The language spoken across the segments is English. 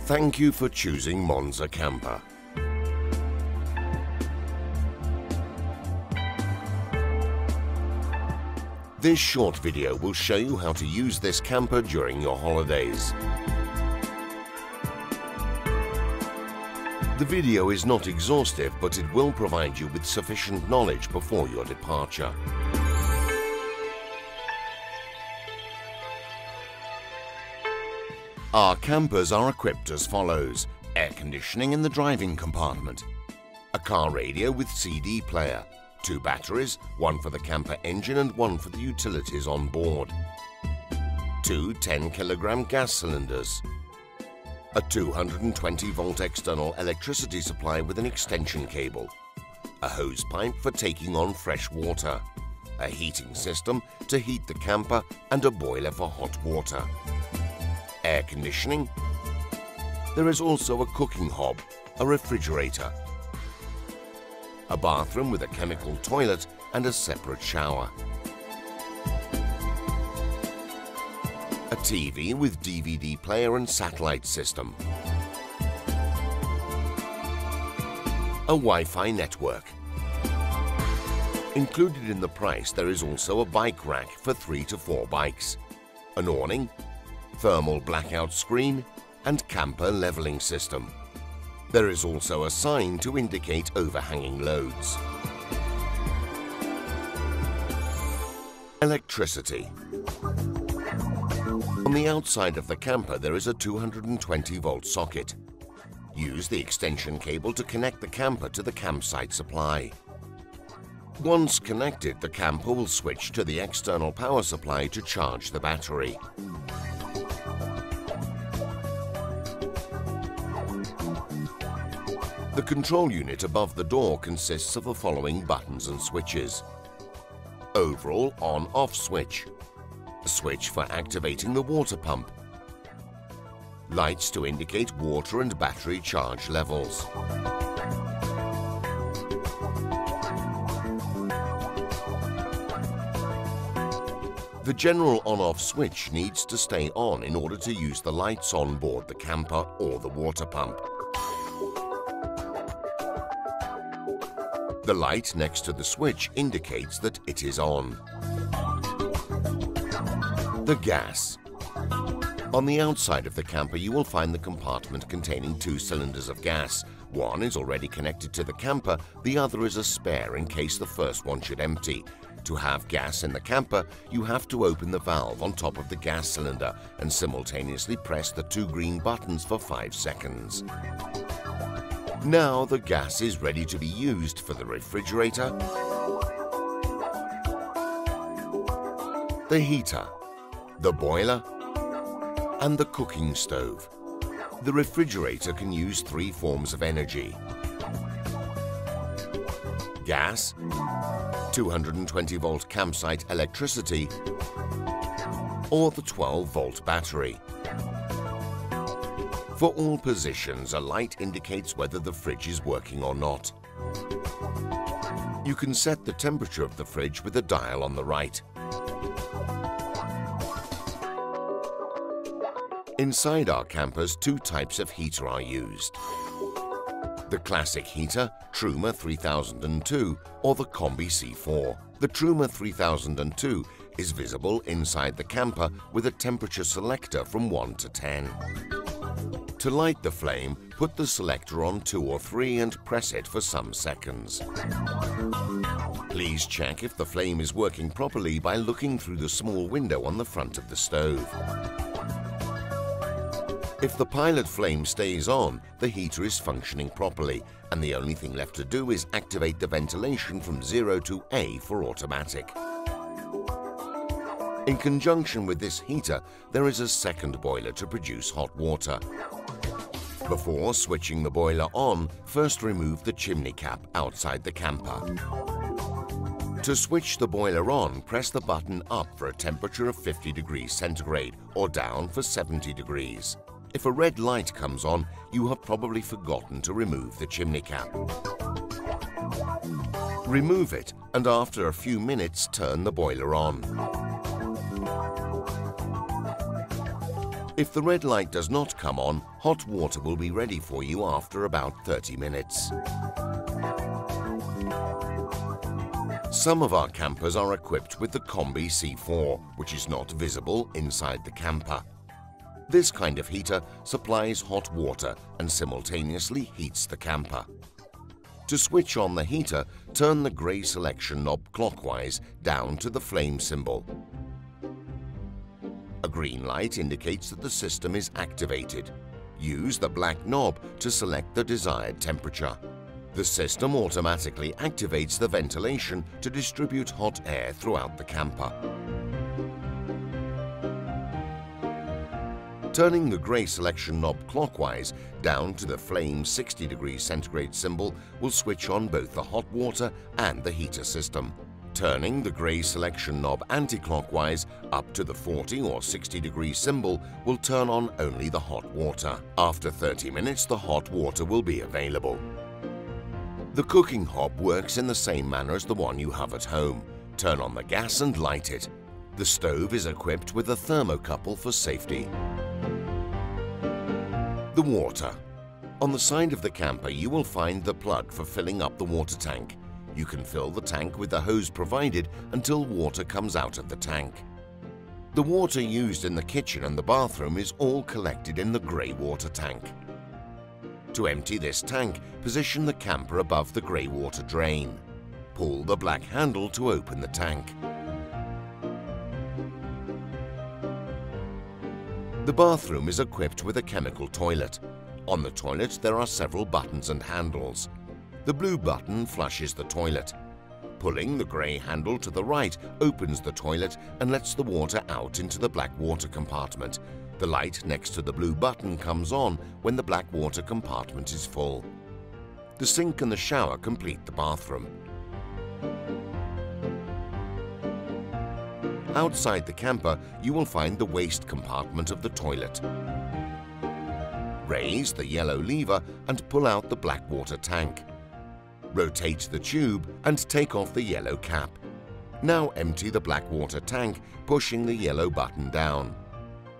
Thank you for choosing Monzacamper. This short video will show you how to use this camper during your holidays. The video is not exhaustive, but it will provide you with sufficient knowledge before your departure. Our campers are equipped as follows: air conditioning in the driving compartment, a car radio with CD player, 2 batteries, one for the camper engine and one for the utilities on board, 2 10-kilogram gas cylinders, a 220-volt external electricity supply with an extension cable, a hose pipe for taking on fresh water, a heating system to heat the camper and a boiler for hot water. Air conditioning. There is also a cooking hob, a refrigerator, a bathroom with a chemical toilet and a separate shower, a TV with DVD player and satellite system, a Wi-Fi network. Included in the price there is also a bike rack for 3 to 4 bikes, an awning, thermal blackout screen and camper leveling system. There is also a sign to indicate overhanging loads. Electricity. On the outside of the camper there is a 220-volt socket. Use the extension cable to connect the camper to the campsite supply. Once connected, the camper will switch to the external power supply to charge the battery. The control unit above the door consists of the following buttons and switches: overall on-off switch, a switch for activating the water pump, lights to indicate water and battery charge levels, the general on-off switch needs to stay on in order to use the lights on board the camper or the water pump. The light next to the switch indicates that it is on. The gas. On the outside of the camper you will find the compartment containing 2 cylinders of gas. One is already connected to the camper, the other is a spare in case the first one should empty. To have gas in the camper, you have to open the valve on top of the gas cylinder and simultaneously press the 2 green buttons for 5 seconds. Now the gas is ready to be used for the refrigerator, the heater, the boiler, and the cooking stove. The refrigerator can use 3 forms of energy: gas, 220-volt campsite electricity, or the 12-volt battery. For all positions, a light indicates whether the fridge is working or not. You can set the temperature of the fridge with a dial on the right. Inside our campers, 2 types of heater are used: the classic heater, Truma 3002, or the Combi C4. The Truma 3002 is visible inside the camper with a temperature selector from 1 to 10. To light the flame, put the selector on 2 or 3 and press it for some seconds. Please check if the flame is working properly by looking through the small window on the front of the stove. If the pilot flame stays on, the heater is functioning properly, and the only thing left to do is activate the ventilation from 0 to A for automatic. In conjunction with this heater, there is a second boiler to produce hot water. Before switching the boiler on, first remove the chimney cap outside the camper. To switch the boiler on, press the button up for a temperature of 50 degrees centigrade or down for 70 degrees. If a red light comes on, you have probably forgotten to remove the chimney cap. Remove it, and after a few minutes, turn the boiler on. If the red light does not come on, hot water will be ready for you after about 30 minutes. Some of our campers are equipped with the Combi C4, which is not visible inside the camper. This kind of heater supplies hot water and simultaneously heats the camper. To switch on the heater, turn the grey selection knob clockwise down to the flame symbol. A green light indicates that the system is activated. Use the black knob to select the desired temperature. The system automatically activates the ventilation to distribute hot air throughout the camper. Turning the grey selection knob clockwise down to the flame 60 degrees centigrade symbol will switch on both the hot water and the heater system. Turning the grey selection knob anti-clockwise up to the 40 or 60 degrees symbol will turn on only the hot water. After 30 minutes, the hot water will be available. The cooking hob works in the same manner as the one you have at home. Turn on the gas and light it. The stove is equipped with a thermocouple for safety. The water. On the side of the camper you will find the plug for filling up the water tank. You can fill the tank with the hose provided until water comes out of the tank. The water used in the kitchen and the bathroom is all collected in the grey water tank. To empty this tank, position the camper above the grey water drain. Pull the black handle to open the tank. The bathroom is equipped with a chemical toilet. On the toilet there are several buttons and handles. The blue button flushes the toilet. Pulling the grey handle to the right opens the toilet and lets the water out into the black water compartment. The light next to the blue button comes on when the black water compartment is full. The sink and the shower complete the bathroom. Outside the camper, you will find the waste compartment of the toilet. Raise the yellow lever and pull out the black water tank. Rotate the tube and take off the yellow cap. Now empty the black water tank, pushing the yellow button down.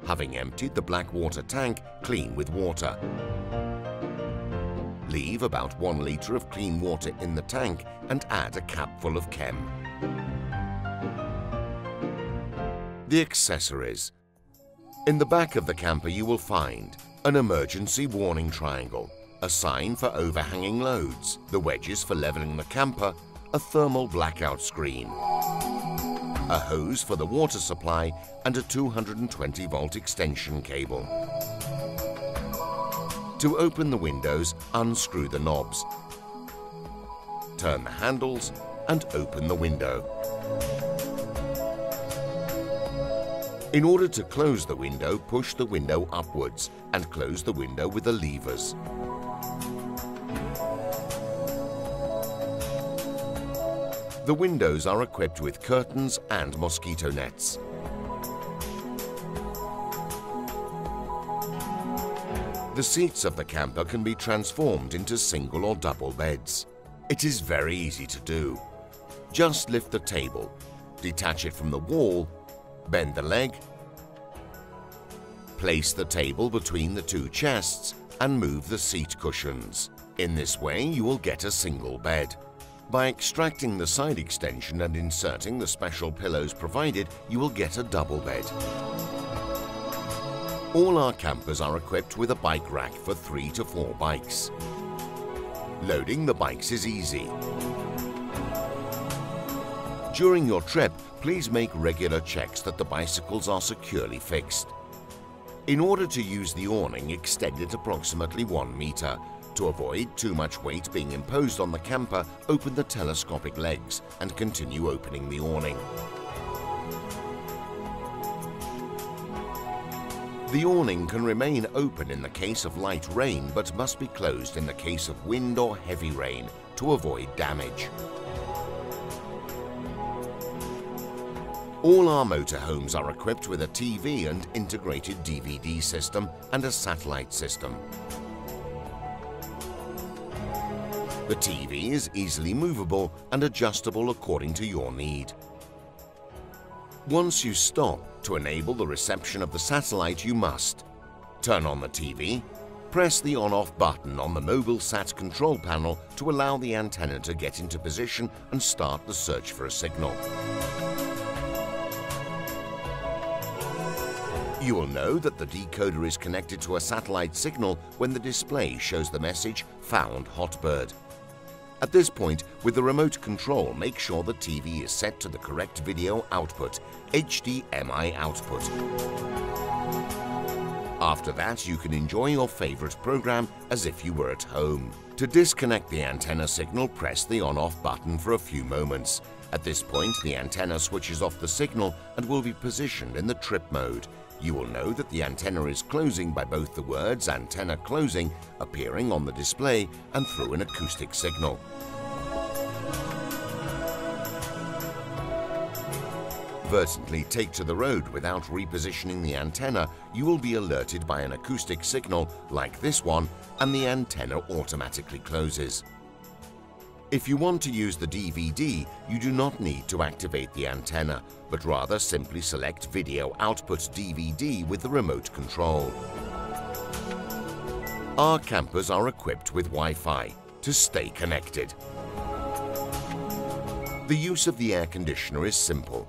Having emptied the black water tank, clean with water. Leave about 1 litre of clean water in the tank and add a capful of chem. The accessories. In the back of the camper you will find an emergency warning triangle, a sign for overhanging loads, the wedges for levelling the camper, a thermal blackout screen, a hose for the water supply and a 220-volt extension cable. To open the windows, unscrew the knobs. Turn the handles and open the window. In order to close the window, push the window upwards and close the window with the levers. The windows are equipped with curtains and mosquito nets. The seats of the camper can be transformed into single or double beds. It is very easy to do. Just lift the table, detach it from the wall, bend the leg, place the table between the two chests and move the seat cushions. In this way you will get a single bed. By extracting the side extension and inserting the special pillows provided, you will get a double bed. All our campers are equipped with a bike rack for 3 to 4 bikes. Loading the bikes is easy. During your trip, please make regular checks that the bicycles are securely fixed. In order to use the awning, extend it approximately 1 meter. To avoid too much weight being imposed on the camper, open the telescopic legs and continue opening the awning. The awning can remain open in the case of light rain but must be closed in the case of wind or heavy rain to avoid damage. All our motorhomes are equipped with a TV and integrated DVD system and a satellite system. The TV is easily movable and adjustable according to your need. Once you stop, to enable the reception of the satellite you must turn on the TV, press the on-off button on the MobileSat control panel to allow the antenna to get into position and start the search for a signal. You will know that the decoder is connected to a satellite signal when the display shows the message "Found Hotbird." At this point, with the remote control, make sure the TV is set to the correct video output, HDMI output. After that, you can enjoy your favorite program as if you were at home. To disconnect the antenna signal, press the on-off button for a few moments. At this point, the antenna switches off the signal and will be positioned in the trip mode. You will know that the antenna is closing by both the words "antenna closing" appearing on the display and through an acoustic signal. Vertically take to the road without repositioning the antenna, you will be alerted by an acoustic signal like this one, and the antenna automatically closes. If you want to use the DVD, you do not need to activate the antenna, but rather simply select Video Output DVD with the remote control. Our campers are equipped with Wi-Fi to stay connected. The use of the air conditioner is simple.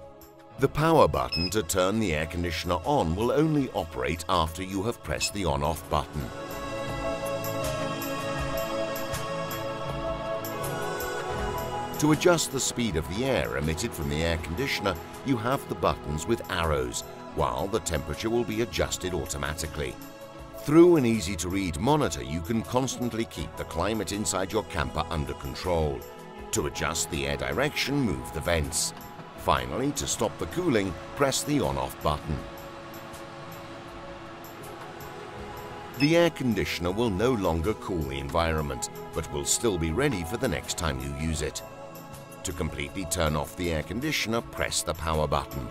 The power button to turn the air conditioner on will only operate after you have pressed the on-off button. To adjust the speed of the air emitted from the air conditioner, you have the buttons with arrows, while the temperature will be adjusted automatically. Through an easy-to-read monitor, you can constantly keep the climate inside your camper under control. To adjust the air direction, move the vents. Finally, to stop the cooling, press the on-off button. The air conditioner will no longer cool the environment, but will still be ready for the next time you use it. To completely turn off the air conditioner, press the power button.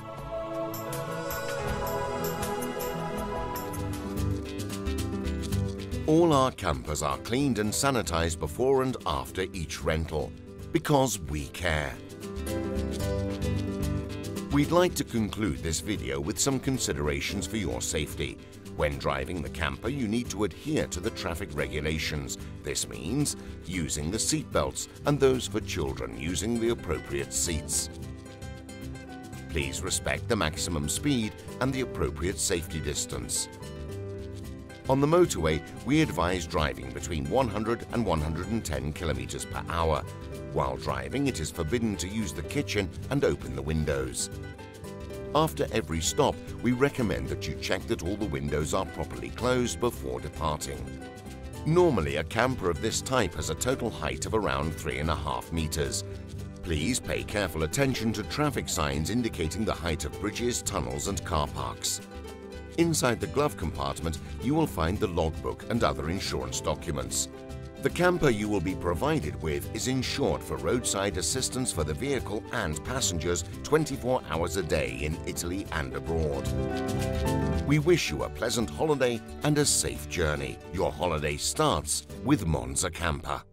All our campers are cleaned and sanitized before and after each rental, because we care. We'd like to conclude this video with some considerations for your safety. When driving the camper, you need to adhere to the traffic regulations. This means using the seat belts and those for children using the appropriate seats. Please respect the maximum speed and the appropriate safety distance. On the motorway, we advise driving between 100 and 110 km per hour. While driving, it is forbidden to use the kitchen and open the windows. After every stop, we recommend that you check that all the windows are properly closed before departing. Normally, a camper of this type has a total height of around 3.5 meters. Please pay careful attention to traffic signs indicating the height of bridges, tunnels, and car parks. Inside the glove compartment, you will find the logbook and other insurance documents. The camper you will be provided with is insured for roadside assistance for the vehicle and passengers 24 hours a day in Italy and abroad. We wish you a pleasant holiday and a safe journey. Your holiday starts with Monzacamper.